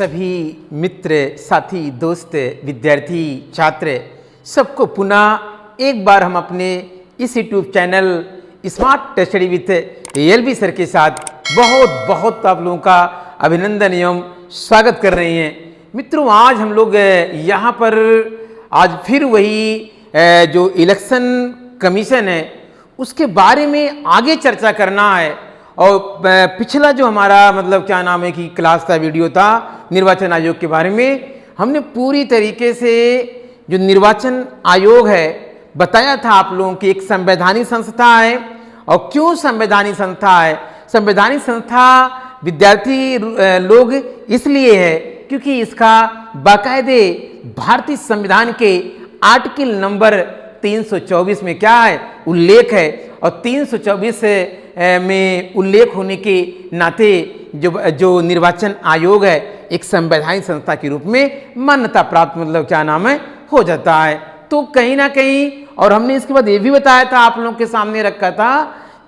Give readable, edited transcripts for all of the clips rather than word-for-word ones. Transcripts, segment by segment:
सभी मित्र, साथी, दोस्त, विद्यार्थी, छात्र सबको पुनः एक बार हम अपने इस YouTube channel Smart study with ALB sir के साथ बहुत बहुत आप लोगों का अभिनंदन एवं स्वागत कर रहे हैं। मित्रों, आज हम लोग यहाँ पर आज फिर वही जो इलेक्शन कमीशन है उसके बारे में आगे चर्चा करना है। और पिछला जो हमारा क्या नाम है कि क्लास था, वीडियो था निर्वाचन आयोग के बारे में, हमने पूरी तरीके से जो निर्वाचन आयोग है बताया था आप लोगों की एक संवैधानिक संस्था है। और क्यों संवैधानिक संस्था है? संवैधानिक संस्था विद्यार्थी लोग इसलिए है क्योंकि इसका बाकायदे भारतीय संविधान के आर्टिकल नंबर 324 में क्या है, उल्लेख है। और 324 में उल्लेख होने के नाते जो निर्वाचन आयोग है एक संवैधानिक संस्था के रूप में मान्यता प्राप्त क्या नाम है हो जाता है। तो कहीं ना कहीं, और हमने इसके बाद ये भी बताया था, आप लोगों के सामने रखा था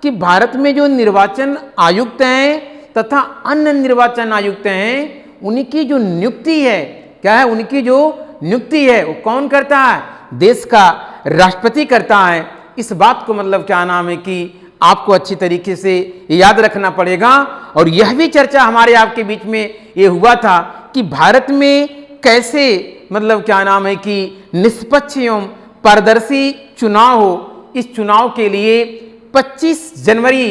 कि भारत में जो निर्वाचन आयुक्त हैं तथा अन्य निर्वाचन आयुक्त हैं उनकी जो नियुक्ति है, क्या है, उनकी जो नियुक्ति है वो कौन करता है? देश का राष्ट्रपति करता है। इस बात को क्या नाम है कि आपको अच्छी तरीके से याद रखना पड़ेगा। और यह भी चर्चा हमारे आपके बीच में ये हुआ था कि भारत में कैसे क्या नाम है कि निष्पक्ष एवं पारदर्शी चुनाव हो। इस चुनाव के लिए 25 जनवरी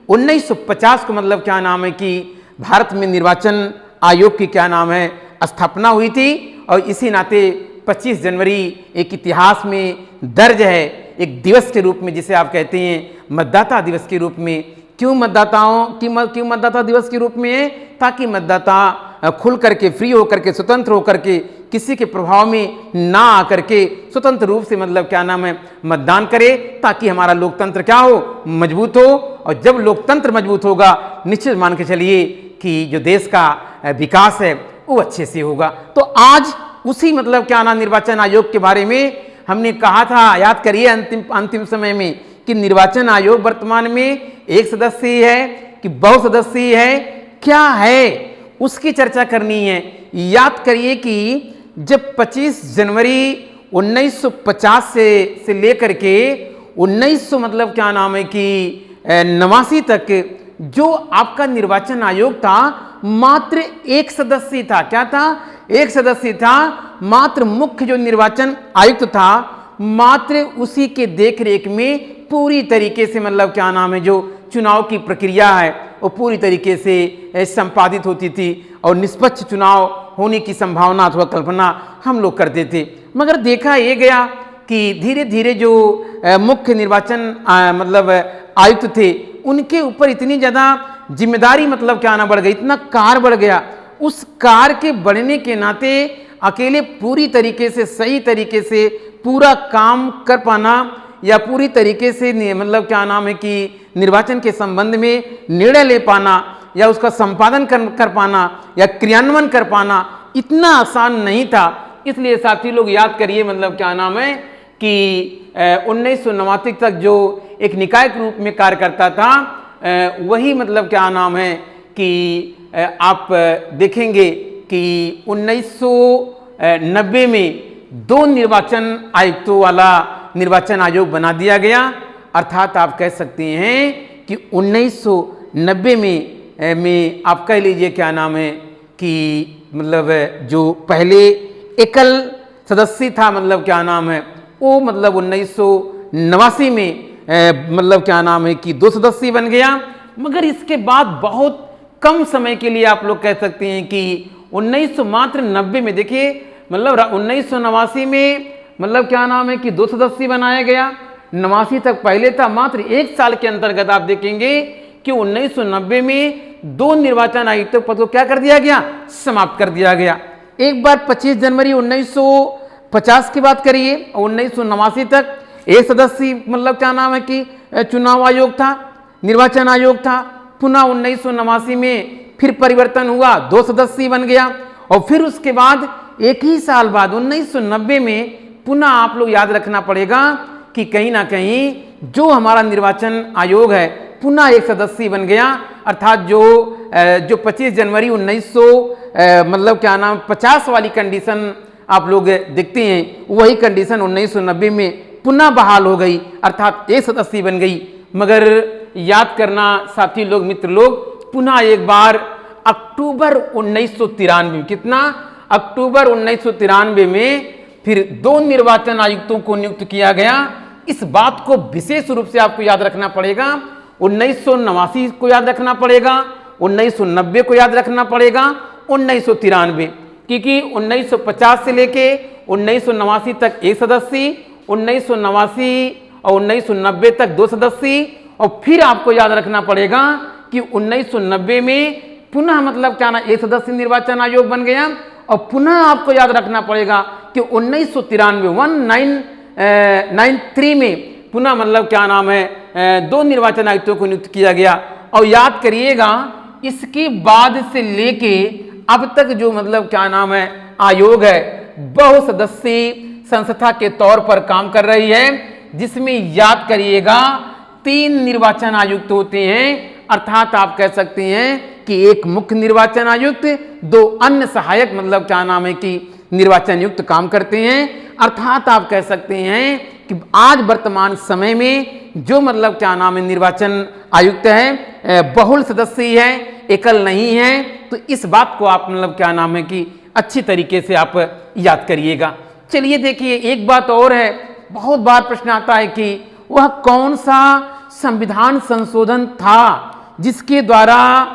1950 को क्या नाम है कि भारत में निर्वाचन आयोग की क्या नाम है स्थापना हुई थी। और इसी नाते 25 जनवरी एक इतिहास में दर्ज है, एक दिवस के रूप में, जिसे आप कहते हैं मतदाता दिवस के रूप में। क्यों मतदाता दिवस के रूप में है? ताकि मतदाता खुल करके, फ्री होकर के, स्वतंत्र होकर के, किसी के प्रभाव में ना आकर के स्वतंत्र रूप से क्या नाम है मतदान करे, ताकि हमारा लोकतंत्र क्या हो, मजबूत हो। और जब लोकतंत्र मजबूत होगा निश्चित मान के चलिए कि जो देश का विकास है वो अच्छे से होगा। तो आज उसी क्या नाम निर्वाचन आयोग के बारे में हमने कहा था, याद करिए अंतिम समय में, कि निर्वाचन आयोग वर्तमान में एक सदस्यीय है कि बहुसदस्यीय है, क्या है उसकी चर्चा करनी है। याद करिए कि जब 25 जनवरी 1950 से लेकर के 1900 क्या नाम है कि 89 तक जो आपका निर्वाचन आयोग था मात्र एक सदस्य था। क्या था? एक सदस्य था। मात्र मुख्य जो निर्वाचन आयुक्त था मात्र उसी के देखरेख में पूरी तरीके से क्या नाम है जो चुनाव की प्रक्रिया है वो पूरी तरीके से संपादित होती थी। और निष्पक्ष चुनाव होने की संभावना अथवा कल्पना हम लोग करते थे। मगर देखा ये गया कि धीरे धीरे जो मुख्य निर्वाचन आयुक्त थे उनके ऊपर इतनी ज़्यादा जिम्मेदारी क्या ना बढ़ गई, इतना कार बढ़ गया। उस कार के बढ़ने के नाते अकेले पूरी तरीके से, सही तरीके से पूरा काम कर पाना या पूरी तरीके से क्या नाम है कि निर्वाचन के संबंध में निर्णय ले पाना या उसका संपादन कर पाना या क्रियान्वयन कर पाना इतना आसान नहीं था। इसलिए साथी लोग याद करिए क्या नाम है कि 1989 तक जो एक निकाय के रूप में कार्य करता था वही क्या नाम है कि आप देखेंगे कि 1990 में 2 निर्वाचन आयुक्तों वाला निर्वाचन आयोग बना दिया गया। अर्थात आप कह सकते हैं कि 1990 में आप कह लीजिए क्या नाम है कि जो पहले एकल सदस्य था क्या नाम है वो 1989 में क्या नाम है कि 2 सदस्य बन गया। मगर इसके बाद बहुत कम समय के लिए आप लोग कह सकते हैं कि 1990 में, देखिए 1989 में क्या नाम है कि 2 सदस्य बनाया गया। 89 तक पहले था। मात्र 1 साल के अंतर्गत आप देखेंगे कि 1990 में 2 निर्वाचन आयुक्त पद को क्या कर दिया गया, समाप्त कर दिया गया। एक बार 25 जनवरी 1950 की बात करिए, 1989 तक 1 सदस्य क्या नाम है कि चुनाव आयोग था, निर्वाचन आयोग था। पुनः 1989 में फिर परिवर्तन हुआ, 2 सदस्य बन गया। और फिर उसके बाद एक ही साल बाद 1990 में पुनः आप लोग याद रखना पड़ेगा कि कहीं ना कहीं जो हमारा निर्वाचन आयोग है पुनः 1 सदस्य बन गया। अर्थात जो 25 जनवरी 1950 मतलब क्या नाम 50 वाली कंडीशन आप लोग देखते हैं, वही कंडीशन 1990 में पुनः बहाल हो गई, अर्थात एक सदस्य बन गई। मगर याद करना साथी लोग, मित्र लोग, पुनः एक बार अक्टूबर 1993, कितना, अक्टूबर 1993 में फिर 2 निर्वाचन आयुक्तों को नियुक्त किया गया। इस बात को विशेष रूप से आपको याद रखना पड़ेगा। 1989 को याद रखना पड़ेगा, 1990 को याद रखना पड़ेगा, 1993, क्योंकि 1950 से लेके 1989 तक एक सदस्य, 1989 और 1990 तक 2 सदस्य, और फिर आपको याद रखना पड़ेगा कि 1990 में पुनः मतलब क्या ना एक सदस्य निर्वाचन आयोग बन गया। और पुनः आपको याद रखना पड़ेगा कि 1993 में पुनः मतलब क्या नाम है 2 निर्वाचन आयुक्तों को नियुक्त किया गया। और याद करिएगा, इसके बाद से लेके अब तक जो मतलब क्या नाम है आयोग है, बहुसदस्यीय संस्था के तौर पर काम कर रही है, जिसमें याद करिएगा 3 निर्वाचन आयुक्त होते हैं। अर्थात आप कह सकते हैं कि एक मुख्य निर्वाचन आयुक्त, 2 अन्य सहायक मतलब क्या नाम है कि निर्वाचन आयुक्त काम करते हैं। अर्थात आप कह सकते हैं कि आज वर्तमान समय में जो मतलब क्या नाम है निर्वाचन आयुक्त है बहुल सदस्यीय है, एकल नहीं है। तो इस बात को आप मतलब क्या नाम है कि अच्छी तरीके से आप याद करिएगा। चलिए देखिए, एक बात और है, बहुत बार प्रश्न आता है कि वह कौन सा संविधान संशोधन था जिसके द्वारा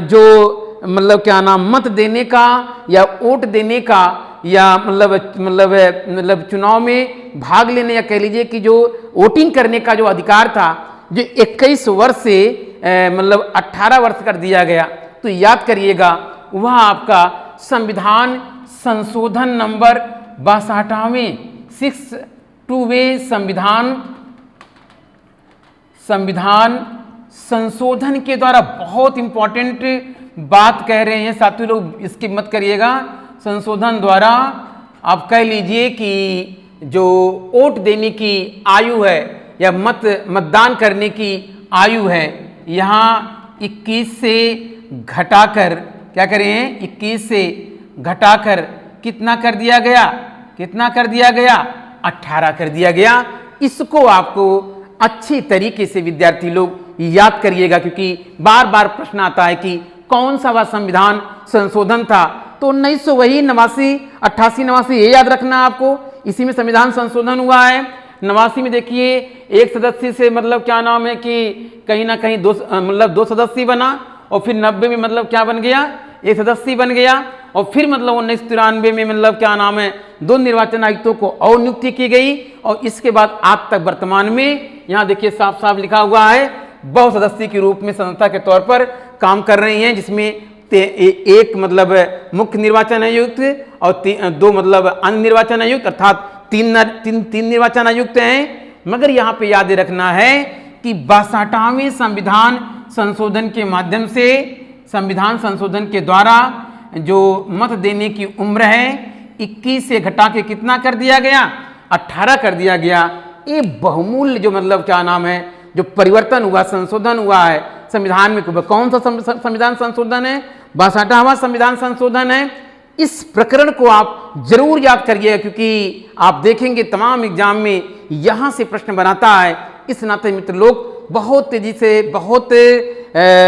जो मतलब क्या नाम मत देने का या वोट देने का या मतलब चुनाव में भाग लेने या कह लीजिए कि जो वोटिंग करने का जो अधिकार था, जो 21 वर्ष से मतलब 18 वर्ष कर दिया गया। तो याद करिएगा, वह आपका संविधान संशोधन नंबर 62वें 62वें संविधान संशोधन के द्वारा बहुत इंपॉर्टेंट बात कह रहे हैं साथियों लोग, इसकी मत करिएगा। संशोधन द्वारा आप कह लीजिए कि जो वोट देने की आयु है या मतदान करने की आयु है, यहाँ 21 से घटाकर क्या करें, 21 से घटाकर कितना कर दिया गया, कितना कर दिया गया, 18 कर दिया गया। इसको आपको अच्छी तरीके से विद्यार्थी लोग याद करिएगा, क्योंकि बार बार प्रश्न आता है कि कौन सा वह संविधान संशोधन था। तो 1989, 88, 89 ये याद रखना आपको, इसी में संविधान संशोधन हुआ है। 89 में देखिए एक सदस्य से मतलब क्या नाम है कि कहीं ना कहीं 2 सदस्य बना, और फिर 90 में मतलब क्या बन गया, एक सदस्य बन गया। और फिर मतलब 1993 में मतलब क्या नाम है 2 निर्वाचन आयुक्तों को और नियुक्ति की गई। और इसके बाद आज तक वर्तमान में यहाँ देखिए साफ साफ लिखा हुआ है बहुसदस्यीय के रूप में संस्था के तौर पर काम कर रही हैं, जिसमें एक मतलब मुख्य निर्वाचन आयुक्त और 2 मतलब अन्य निर्वाचन आयुक्त, अर्थात 3 निर्वाचन आयुक्त हैं। मगर यहाँ पे याद रखना है कि 62वें संविधान संशोधन के माध्यम से, संविधान संशोधन के द्वारा जो मत देने की उम्र है 21 से घटा के कितना कर दिया गया, 18 कर दिया गया। ये बहुमूल्य जो मतलब क्या नाम है जो परिवर्तन हुआ, संशोधन हुआ है संविधान में, कौन सा संविधान संशोधन है, 62वां संविधान संशोधन है। इस प्रकरण को आप जरूर याद करिएगा, क्योंकि आप देखेंगे तमाम एग्जाम में यहाँ से प्रश्न बनाता है। इस नाते मित्र लोग बहुत तेजी से, बहुत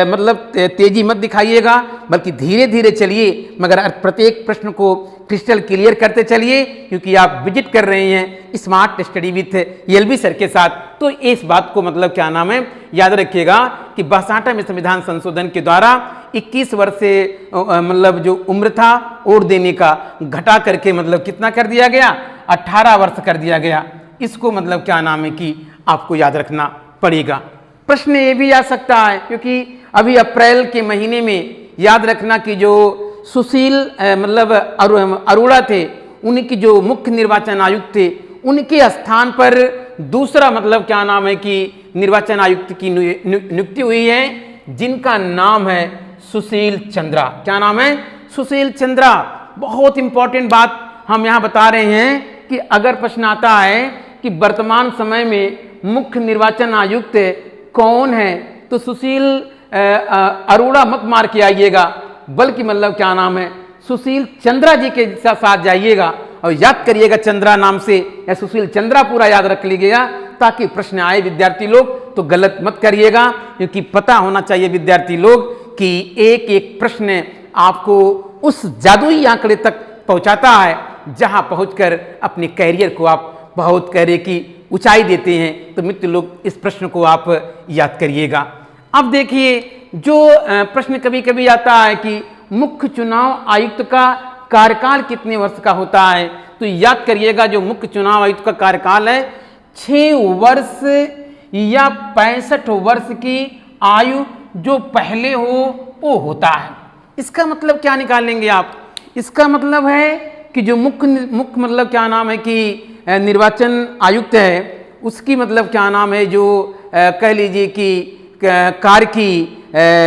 मतलब तेजी मत दिखाइएगा, बल्कि धीरे धीरे चलिए, मगर प्रत्येक प्रश्न को क्रिस्टल क्लियर करते चलिए, क्योंकि आप विजिट कर रहे हैं smart study with LB sir के साथ। तो इस बात को मतलब क्या नाम है याद रखिएगा कि 62वें संविधान संशोधन के द्वारा 21 वर्ष से मतलब जो उम्र था वोट देने का घटा करके मतलब कितना कर दिया गया, 18 वर्ष कर दिया गया। इसको मतलब क्या नाम है कि आपको याद रखना पड़ेगा। प्रश्न ये भी आ सकता है, क्योंकि अभी अप्रैल के महीने में याद रखना कि जो सुशील मतलब अरोड़ा थे, उनकी जो मुख्य निर्वाचन आयुक्त थे, उनके स्थान पर दूसरा मतलब क्या नाम है कि निर्वाचन आयुक्त की नियुक्ति हुई है, जिनका नाम है सुशील चंद्रा। क्या नाम है, सुशील चंद्रा। बहुत इंपॉर्टेंट बात हम यहाँ बता रहे हैं कि अगर प्रश्न आता है कि वर्तमान समय में मुख्य निर्वाचन आयुक्त कौन है, तो सुशील अरोड़ा मत मार के आइएगा, बल्कि मतलब क्या नाम है, सुशील चंद्रा जी के साथ जाइएगा और याद करिएगा चंद्रा नाम से, या सुशील चंद्रा पूरा याद रख लीजिएगा, ताकि प्रश्न आए विद्यार्थी लोग तो गलत मत करिएगा, क्योंकि पता होना चाहिए विद्यार्थी लोग कि एक एक प्रश्न आपको उस जादुई आंकड़े तक पहुंचाता है जहां पहुंचकर अपने कैरियर को आप बहुत कैरियर की ऊंचाई देते हैं। तो मित्र लोग इस प्रश्न को आप याद करिएगा। अब देखिए जो प्रश्न कभी कभी आता है कि मुख्य चुनाव आयुक्त का कार्यकाल कितने वर्ष का होता है, तो याद करिएगा जो मुख्य चुनाव आयुक्त का कार्यकाल है 6 वर्ष या 65 वर्ष की आयु जो पहले हो वो होता है। इसका मतलब क्या निकालेंगे आप, इसका मतलब है कि जो मुख्य मतलब क्या नाम है कि निर्वाचन आयुक्त है उसकी मतलब क्या नाम है जो कह लीजिए कि कार्य की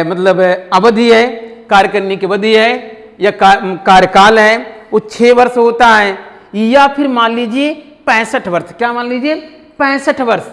मतलब अवधि है, कार्य करने की अवधि है या कार्यकाल है वो 6 वर्ष होता है, या फिर मान लीजिए 65 वर्ष। क्या मान लीजिए 65 वर्ष,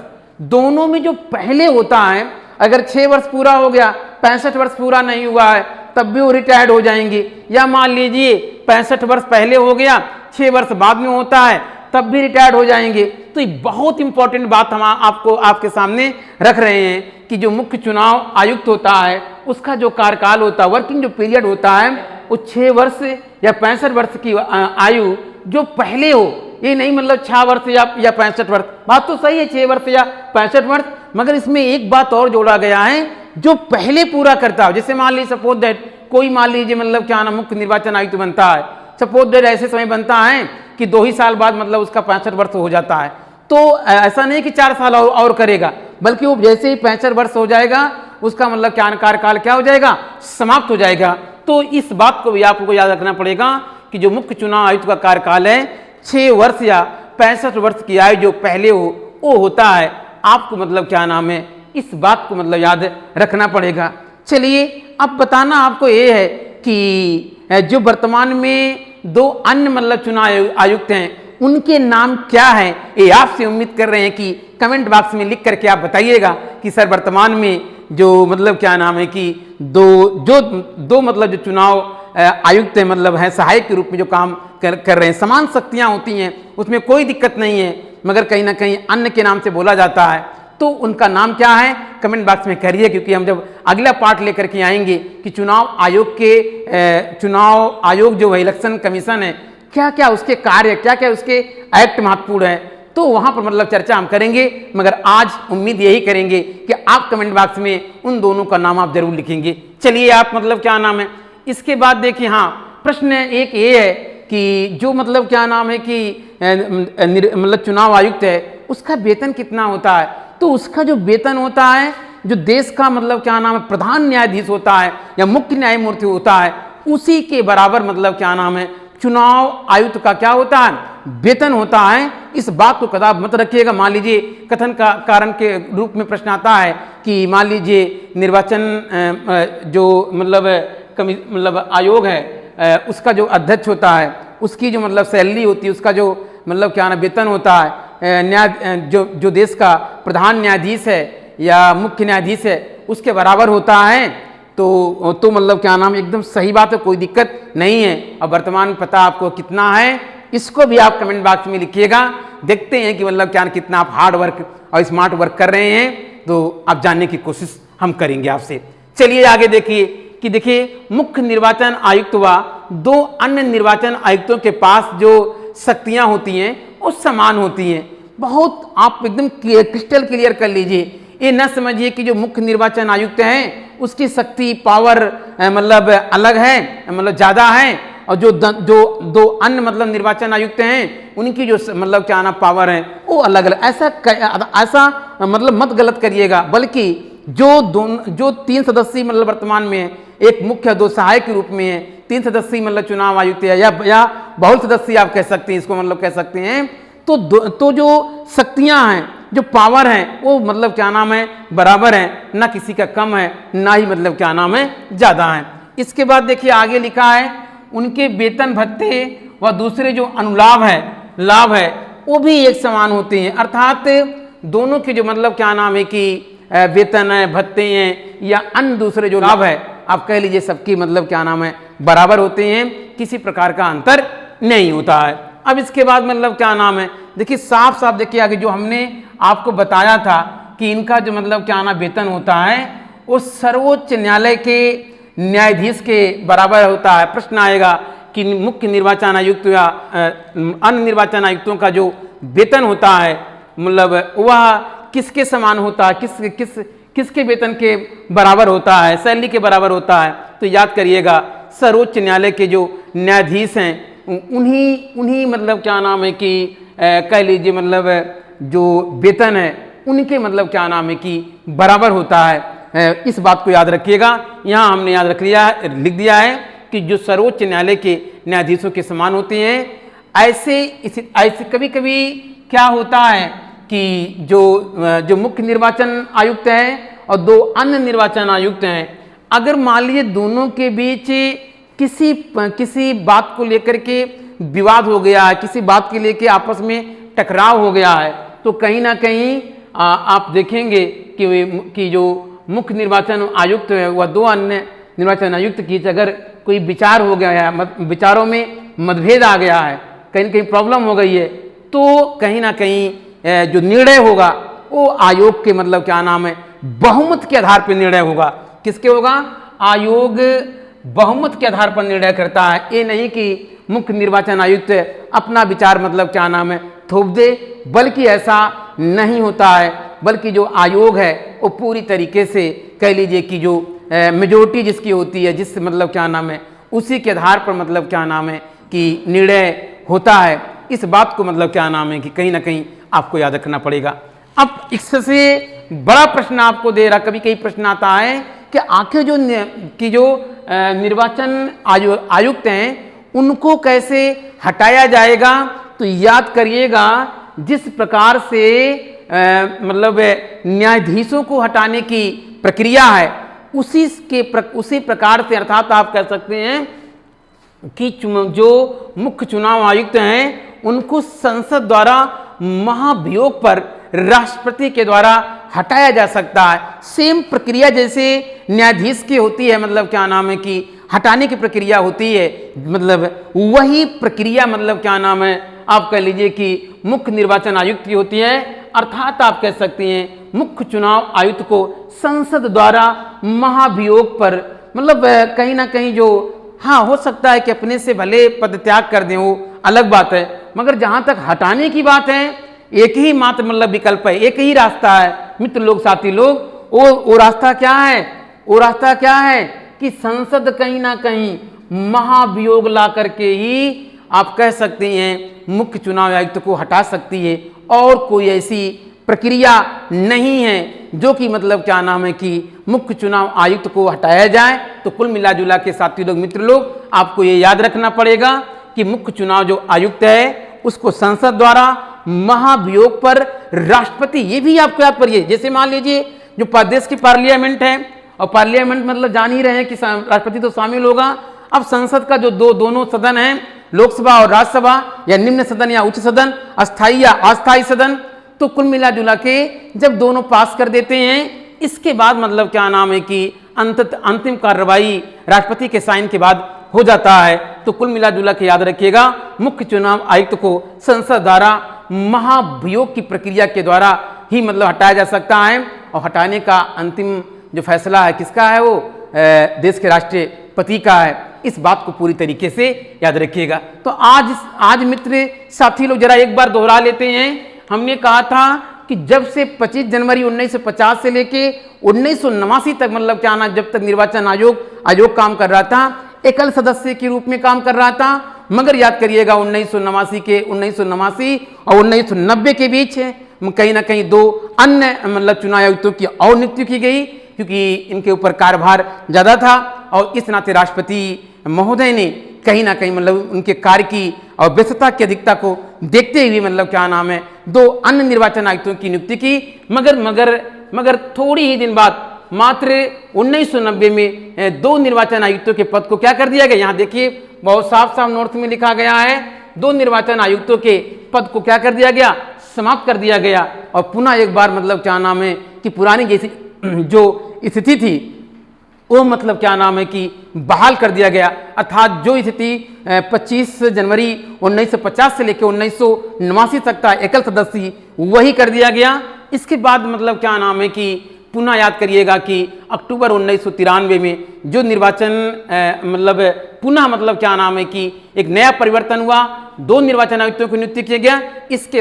दोनों में जो पहले होता है, अगर 6 वर्ष पूरा हो गया 65 वर्ष पूरा नहीं हुआ है तब भी वो रिटायर्ड हो जाएंगे, या मान लीजिए 65 वर्ष पहले हो गया 6 वर्ष बाद में होता है तब भी रिटायर्ड हो जाएंगे। तो ये बहुत इंपॉर्टेंट बात हम आपको आपके सामने रख रहे हैं कि जो मुख्य चुनाव आयुक्त होता है उसका जो कार्यकाल होता है, वर्किंग जो पीरियड होता है वो 6 वर्ष या 65 वर्ष की आयु जो पहले हो, ये नहीं मतलब 6 वर्ष या 65 वर्ष, बात तो सही है 6 वर्ष या 65 वर्ष, मगर इसमें एक बात और जोड़ा गया है जो पहले पूरा करता हो। जैसे मान लीजिए सपोज दैट कोई मान लीजिए मतलब क्या नाम मुख्य निर्वाचन आयुक्त बनता है, सपोज दैट ऐसे समय बनता है कि 2 ही साल बाद मतलब उसका 65 वर्ष हो जाता है, तो ऐसा नहीं कि 4 साल और करेगा, बल्कि वो जैसे ही 65 वर्ष हो जाएगा उसका मतलब क्या कार्यकाल क्या हो जाएगा, समाप्त हो जाएगा। तो इस बात को भी आपको याद रखना पड़ेगा कि जो मुख्य चुनाव आयुक्त का कार्यकाल है 6 वर्ष या 65 वर्ष की आयु जो पहले हो वो होता है। आपको मतलब क्या नाम है इस बात को मतलब याद रखना पड़ेगा। चलिए अब बताना आपको ये है कि जो वर्तमान में 2 अन्य मतलब चुनाव आयुक्त हैं उनके नाम क्या है, ये आपसे उम्मीद कर रहे हैं कि कमेंट बॉक्स में लिख करके आप बताइएगा कि सर वर्तमान में जो मतलब क्या नाम है कि दो मतलब जो चुनाव आयुक्त है मतलब है सहायक के रूप में जो काम कर रहे हैं, समान शक्तियां होती हैं उसमें कोई दिक्कत नहीं है, मगर कहीं ना कहीं अन्य के नाम से बोला जाता है, तो उनका नाम क्या है कमेंट बॉक्स में करिए, क्योंकि हम जब अगला पार्ट लेकर के आएंगे कि चुनाव आयोग जो है इलेक्शन कमीशन है क्या क्या उसके कार्य, क्या क्या उसके एक्ट महत्वपूर्ण है, तो वहां पर मतलब चर्चा हम करेंगे। मगर आज उम्मीद यही करेंगे कि आप कमेंट बॉक्स में उन दोनों का नाम आप जरूर लिखेंगे। चलिए आप मतलब क्या नाम है इसके बाद देखिए, हाँ प्रश्न एक ये है कि जो मतलब क्या नाम है कि मतलब चुनाव आयुक्त है उसका वेतन कितना होता है, तो उसका जो वेतन होता है जो देश का मतलब क्या नाम है प्रधान न्यायाधीश होता है या मुख्य न्यायमूर्ति होता है उसी के बराबर मतलब क्या नाम है चुनाव आयुक्त का क्या होता है वेतन होता है। इस बात को कदाप मत रखिएगा। मान लीजिए कथन का कारण के रूप में प्रश्न आता है कि मान लीजिए निर्वाचन जो मतलब आयोग है उसका जो अध्यक्ष होता है उसकी जो मतलब सैलरी होती है, उसका जो मतलब क्या ना वेतन होता है न्याय जो देश का प्रधान न्यायाधीश है या मुख्य न्यायाधीश है उसके बराबर होता है, तो मतलब क्या नाम एकदम सही बात है, कोई दिक्कत नहीं है। अब वर्तमान पता आपको कितना है इसको भी आप कमेंट बॉक्स में लिखिएगा। देखते हैं कि मतलब क्या कितना आप हार्ड वर्क और स्मार्ट वर्क कर रहे हैं, तो आप जानने की कोशिश हम करेंगे आपसे। चलिए आगे देखिए कि देखिए मुख्य निर्वाचन आयुक्त व 2 अन्य निर्वाचन आयुक्तों के पास जो शक्तियां होती हैं वो समान होती हैं। बहुत आप एकदम क्रिस्टल क्लियर कर लीजिए, ये न समझिए कि जो मुख्य निर्वाचन आयुक्त हैं उसकी शक्ति पावर मतलब अलग है मतलब ज़्यादा है, और जो 2 अन्य मतलब निर्वाचन आयुक्त हैं उनकी जो मतलब क्या ना पावर है वो अलग अलग। ऐसा मतलब मत गलत करिएगा, बल्कि जो 3 सदस्यीय मतलब वर्तमान में है, एक मुख्य 2 सहायक के रूप में है, 3 सदस्यीय मतलब चुनाव आयुक्त है या बहु सदस्यीय आप कह सकते हैं इसको मतलब कह सकते हैं, तो जो शक्तियां हैं जो पावर है वो मतलब क्या नाम है बराबर है, ना किसी का कम है ना ही मतलब क्या नाम है ज़्यादा है। इसके बाद देखिए आगे लिखा है उनके वेतन भत्ते व दूसरे जो अनुलाभ है लाभ है वो भी एक समान होते हैं, अर्थात दोनों के जो मतलब क्या नाम है कि वेतन है भत्ते हैं या अन्य दूसरे जो लाभ है आप कह लीजिए सबकी मतलब क्या नाम है बराबर होते हैं, किसी प्रकार का अंतर नहीं होता है। अब इसके बाद मतलब क्या नाम है, देखिए साफ साफ देखिए आगे जो हमने आपको बताया था कि इनका जो मतलब क्या नाम वेतन होता है वो सर्वोच्च न्यायालय के न्यायाधीश के बराबर होता है। प्रश्न आएगा कि मुख्य निर्वाचन आयुक्त या अन्य निर्वाचन आयुक्तों का जो वेतन होता है मतलब वह किसके समान होता है, किसके वेतन के बराबर होता है, सैलरी के बराबर होता है। तो याद करिएगा सर्वोच्च न्यायालय के जो न्यायाधीश हैं उन्हीं मतलब क्या नाम है कि कह लीजिए मतलब जो वेतन है उनके मतलब क्या नाम है कि बराबर होता है। इस बात को याद रखिएगा। यहाँ हमने याद लिख दिया है कि जो सर्वोच्च न्यायालय के न्यायाधीशों के समान होते हैं। ऐसे कभी कभी क्या होता है कि जो मुख्य निर्वाचन आयुक्त हैं और दो अन्य निर्वाचन आयुक्त हैं, अगर मान लीजिए दोनों के बीच किसी बात को लेकर के विवाद हो गया है, किसी बात के लेकर आपस में टकराव हो गया है, तो कहीं ना कहीं आप देखेंगे कि जो मुख्य निर्वाचन आयुक्त है वह दो अन्य निर्वाचन आयुक्त की अगर कोई विचार हो गया है, विचारों में मतभेद आ गया है, कहीं ना कहीं प्रॉब्लम हो गई है, तो कहीं ना कहीं जो निर्णय होगा वो आयोग के मतलब क्या नाम है बहुमत के आधार पर निर्णय होगा। किसके होगा? आयोग बहुमत के आधार पर निर्णय करता है। ये नहीं कि मुख्य निर्वाचन आयुक्त अपना विचार मतलब क्या नाम है थोप दे, बल्कि ऐसा नहीं होता है, बल्कि जो आयोग है वो पूरी तरीके से कह लीजिए कि जो मेजोरिटी जिसकी होती है, जिस मतलब क्या नाम है उसी के आधार पर मतलब क्या नाम है कि निर्णय होता है। इस बात को मतलब क्या नाम है कि कहीं ना कहीं आपको याद रखना पड़ेगा। अब इससे बड़ा प्रश्न आपको दे रहा, कभी कई प्रश्न आता है कि आखिर जो निर्वाचन आयुक्त हैं उनको कैसे हटाया जाएगा। तो याद करिएगा जिस प्रकार से मतलब न्यायाधीशों को हटाने की प्रक्रिया है उसी प्रकार से अर्थात आप कह सकते हैं कि जो मुख्य चुनाव आयुक्त हैं उनको संसद द्वारा महाभियोग पर राष्ट्रपति के द्वारा हटाया जा सकता है। सेम प्रक्रिया जैसे न्यायाधीश की होती है मतलब क्या नाम है कि हटाने की प्रक्रिया होती है, मतलब वही प्रक्रिया मतलब क्या नाम है आप कह लीजिए कि मुख्य निर्वाचन आयुक्त की होती है। अर्थात आप कह सकते हैं मुख्य चुनाव आयुक्त को संसद द्वारा महाभियोग पर मतलब कहीं ना कहीं जो हाँ हो सकता है कि अपने से भले पदत्याग कर दें, वो अलग बात है, मगर जहां तक हटाने की बात है एक ही मात्र मतलब विकल्प है, एक ही रास्ता है मित्र लोग साथी लोग। वो रास्ता क्या है? वो रास्ता क्या है कि संसद कहीं ना कहीं महाभियोग ला करके ही आप कह सकते हैं मुख्य चुनाव आयुक्त को हटा सकती है, और कोई ऐसी प्रक्रिया नहीं है जो कि मतलब क्या नाम है कि मुख्य चुनाव आयुक्त को हटाया जाए। तो कुल मिला जुला के साथी लोग मित्र लोग आपको ये याद रखना पड़ेगा कि मुख्य चुनाव जो आयुक्त है उसको संसद द्वारा महाभियोग पर राष्ट्रपति, ये भी आपको याद करिए। जैसे मान लीजिए जो प्रदेश की पार्लियामेंट है, और पार्लियामेंट मतलब जान ही रहे हैं कि राष्ट्रपति तो शामिल होगा। अब संसद का जो दोनों सदन है, लोकसभा और राज्यसभा, या निम्न सदन या उच्च सदन, अस्थायी या अस्थायी सदन, तो कुल मिला जुला के जब दोनों पास कर देते हैं इसके बाद मतलब क्या नाम है कि अंतिम कार्रवाई राष्ट्रपति के साइन के बाद हो जाता है। तो कुल मिला जुला के याद रखिएगा मुख्य चुनाव आयुक्त को संसद द्वारा महाभियोग की प्रक्रिया के द्वारा ही मतलब हटाया जा सकता है, और हटाने का अंतिम जो फैसला है किसका है? वो देश के राष्ट्रपति का है। इस बात को पूरी तरीके से याद रखिएगा। तो आज मित्र साथी लोग जरा एक बार दोहरा लेते हैं। हमने कहा था कि जब से 25 जनवरी 1950 से लेके 1989 तक मतलब क्या ना जब तक निर्वाचन आयोग काम कर रहा था, एकल सदस्य के रूप में काम कर रहा था। मगर याद करिएगा 1989 और 1990 के बीच कहीं ना कहीं दो अन्य मतलब चुनाव आयुक्तों की और नियुक्ति की गई, क्योंकि इनके ऊपर कार्यभार ज़्यादा था, और इस नाते राष्ट्रपति महोदय ने कहीं ना कहीं मतलब उनके कार्य की और व्यस्तता की अधिकता को देखते हुए मतलब क्या नाम है दो अन्य निर्वाचन आयुक्तों की नियुक्ति की। मगर थोड़ी ही दिन बाद मात्र 1990 में दो निर्वाचन आयुक्तों के पद को क्या कर दिया गया? यहाँ देखिए बहुत साफ साफ नोट्स में लिखा गया है, दो निर्वाचन आयुक्तों के पद को क्या कर दिया गया? समाप्त कर दिया गया। और पुनः एक बार मतलब क्या नाम है कि पुरानी जैसी जो स्थिति थी वो मतलब क्या नाम है कि बहाल कर दिया गया, अर्थात जो स्थिति 25 जनवरी 1950 से लेकर 1989 तक था एकल सदस्य, वही कर दिया गया। इसके बाद मतलब क्या नाम है कि पुनः याद करिएगा कि अक्टूबर 1993 में जो निर्वाचन मतलब पुनः मतलब क्या नाम है कि एक नया परिवर्तन हुआ, 2 निर्वाचन आयुक्तों को नियुक्त किया गया। इसके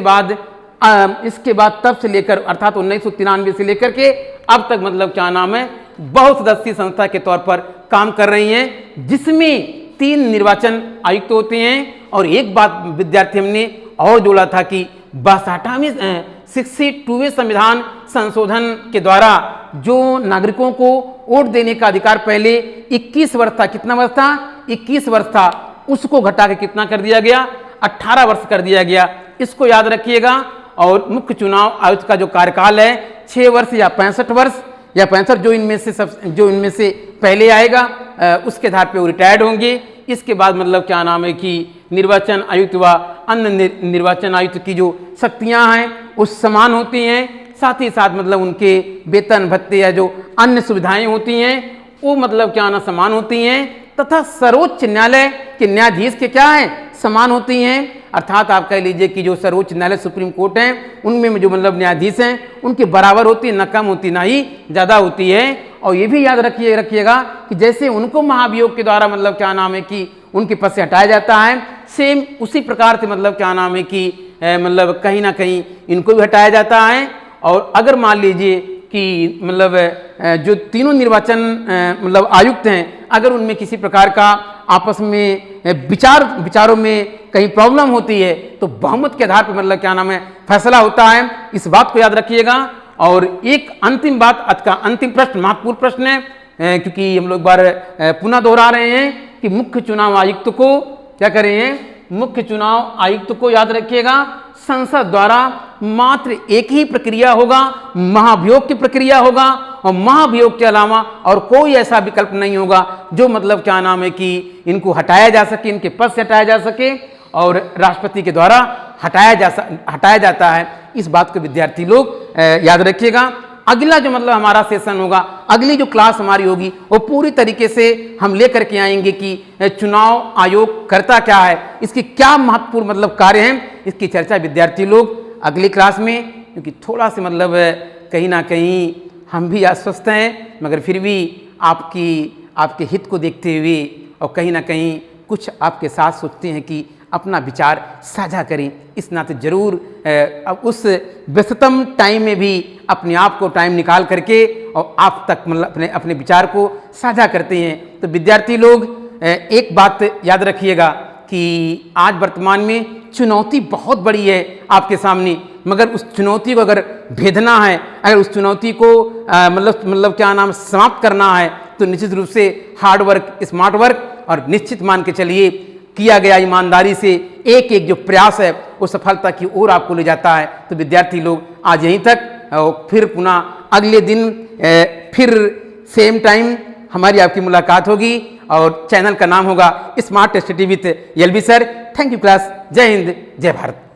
बाद तब से लेकर अर्थात 1993 से लेकर के अब तक मतलब क्या नाम है बहुसदस्यीय संस्था के तौर पर काम कर रही हैं, जिसमें 3 निर्वाचन आयुक्त होते हैं। और एक बात विद्यार्थी हमने और जोड़ा था कि 62वें संविधान संशोधन के द्वारा जो नागरिकों को वोट देने का अधिकार पहले 21 वर्ष था, कितना वर्ष था? 21 वर्ष था, उसको घटा के कितना कर दिया गया? 18 वर्ष कर दिया गया। इसको याद रखिएगा। और मुख्य चुनाव आयुक्त का जो कार्यकाल है 6 वर्ष या 65 वर्ष या 65, जो इनमें से पहले आएगा उसके आधार पे वो रिटायर्ड होंगे। इसके बाद मतलब क्या नाम है कि निर्वाचन आयुक्त व अन्य निर्वाचन आयुक्त की जो शक्तियां हैं वो समान होती हैं, साथ ही साथ मतलब उनके वेतन भत्ते या जो अन्य सुविधाएं होती हैं वो मतलब क्या ना समान होती हैं, तथा सर्वोच्च न्यायालय के न्यायाधीश के क्या है? समान होती हैं। अर्थात आप कह लीजिए कि जो सर्वोच्च न्यायालय सुप्रीम कोर्ट है उनमें जो मतलब न्यायाधीश हैं उनके बराबर होती है, न कम होती ना ही ज़्यादा होती है। और ये भी याद रखिएगा कि जैसे उनको महाभियोग के द्वारा मतलब क्या नाम है कि उनके पद से हटाया जाता है, सेम उसी प्रकार से मतलब क्या नाम है कि मतलब कहीं ना कहीं इनको भी हटाया जाता है। और अगर मान लीजिए कि मतलब जो तीनों निर्वाचन मतलब आयुक्त हैं, अगर उनमें किसी प्रकार का आपस में विचारों में कहीं प्रॉब्लम होती है तो बहुमत के आधार पर मतलब क्या नाम है फैसला होता है। इस बात को याद रखिएगा। और एक अंतिम बात, आज का अंतिम प्रश्न महत्वपूर्ण प्रश्न है, क्योंकि हम लोग एक बार पुनः दोहरा रहे हैं कि मुख्य चुनाव आयुक्त को क्या कर रहे हैं? मुख्य चुनाव आयुक्त को याद रखिएगा संसद द्वारा मात्र एक ही प्रक्रिया होगा, महाभियोग की प्रक्रिया होगा। और महाभियोग के अलावा और कोई ऐसा विकल्प नहीं होगा जो मतलब क्या नाम है कि इनको हटाया जा सके, इनके पद से हटाया जा सके और राष्ट्रपति के द्वारा हटाया जाता है। इस बात को विद्यार्थी लोग याद रखिएगा। अगला जो मतलब हमारा सेशन होगा, अगली जो क्लास हमारी होगी वो पूरी तरीके से हम लेकर के आएंगे कि चुनाव आयोग करता क्या है, इसकी क्या महत्वपूर्ण मतलब कार्य हैं, इसकी चर्चा विद्यार्थी लोग अगली क्लास में, क्योंकि थोड़ा सा मतलब कहीं ना कहीं हम भी अस्वस्थ हैं, मगर फिर भी आपके हित को देखते हुए और कहीं ना कहीं कुछ आपके साथ सोचते हैं कि अपना विचार साझा करें। इस नाते जरूर अब उस व्यस्ततम टाइम में भी अपने आप को टाइम निकाल करके और आप तक मतलब अपने विचार को साझा करते हैं। तो विद्यार्थी लोग एक बात याद रखिएगा कि आज वर्तमान में चुनौती बहुत बड़ी है आपके सामने, मगर उस चुनौती को अगर भेदना है, अगर उस चुनौती को मतलब क्या नाम समाप्त करना है तो निश्चित रूप से हार्ड वर्क, स्मार्ट वर्क और निश्चित मान के चलिए किया गया ईमानदारी से एक एक जो प्रयास है वो सफलता की ओर आपको ले जाता है। तो विद्यार्थी लोग आज यहीं तक, और फिर पुनः अगले दिन फिर सेम टाइम हमारी आपकी मुलाकात होगी और चैनल का नाम होगा smart study with LB sir. Thank you class. जय हिंद, जय भारत।